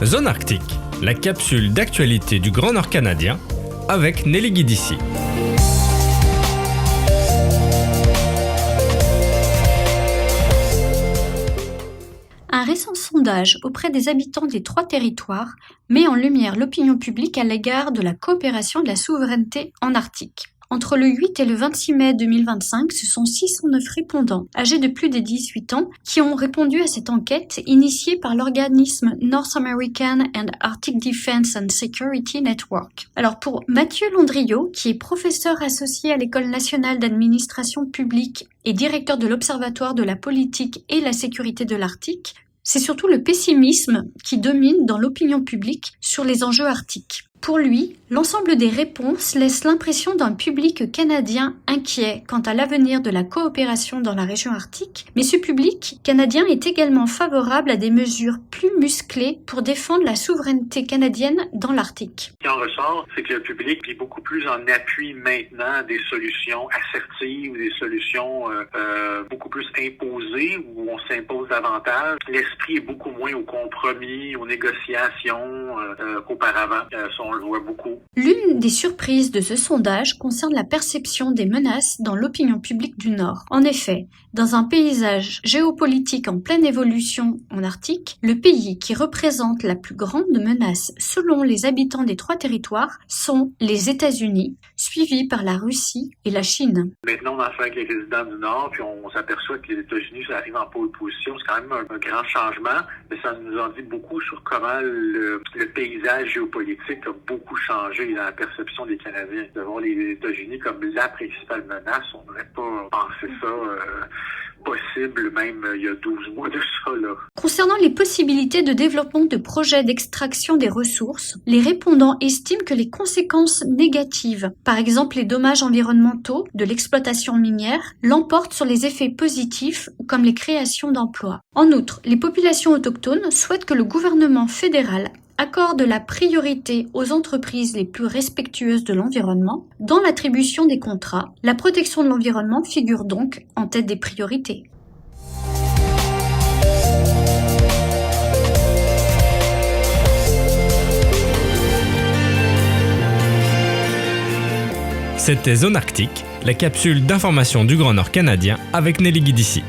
Zone Arctique, la capsule d'actualité du Grand Nord canadien avec Nelly Guidici. Un récent sondage auprès des habitants des 3 territoires met en lumière l'opinion publique à l'égard de la coopération et de la souveraineté en Arctique. Entre le 8 et le 26 mai 2025, ce sont 609 répondants âgés de plus de 18 ans qui ont répondu à cette enquête initiée par l'organisme North American and Arctic Defense and Security Network. Alors pour Mathieu Landriot, qui est professeur associé à l'École nationale d'administration publique et directeur de l'Observatoire de la politique et la sécurité de l'Arctique, c'est surtout le pessimisme qui domine dans l'opinion publique sur les enjeux arctiques. Pour lui, l'ensemble des réponses laisse l'impression d'un public canadien inquiet quant à l'avenir de la coopération dans la région arctique, mais ce public canadien est également favorable à des mesures plus musclées pour défendre la souveraineté canadienne dans l'Arctique. Ce qui en ressort, c'est que le public est beaucoup plus en appui maintenant des solutions assertives, des solutions beaucoup plus imposées, où on s'impose davantage. L'esprit est beaucoup moins au compromis, aux négociations qu'auparavant. On le voit beaucoup. L'une des surprises de ce sondage concerne la perception des menaces dans l'opinion publique du Nord. En effet, dans un paysage géopolitique en pleine évolution en Arctique, le pays qui représente la plus grande menace selon les habitants des 3 territoires sont les États-Unis, suivis par la Russie et la Chine. Maintenant, on en fait avec les résidents du Nord, puis on s'aperçoit que les États-Unis, ça arrive en pole position. C'est quand même un grand changement, mais ça nous en dit beaucoup sur comment le paysage géopolitique a beaucoup changé dans la perception des Canadiens. De voir les États-Unis comme la principale menace, on n'aurait pas pensé ça possible même il y a 12 mois de ça. Concernant les possibilités de développement de projets d'extraction des ressources, les répondants estiment que les conséquences négatives, par exemple les dommages environnementaux de l'exploitation minière, l'emportent sur les effets positifs comme les créations d'emplois. En outre, les populations autochtones souhaitent que le gouvernement fédéral accorde la priorité aux entreprises les plus respectueuses de l'environnement. Dans l'attribution des contrats, la protection de l'environnement figure donc en tête des priorités. C'était Zone Arctique, la capsule d'information du Grand Nord canadien avec Nelly Guidici.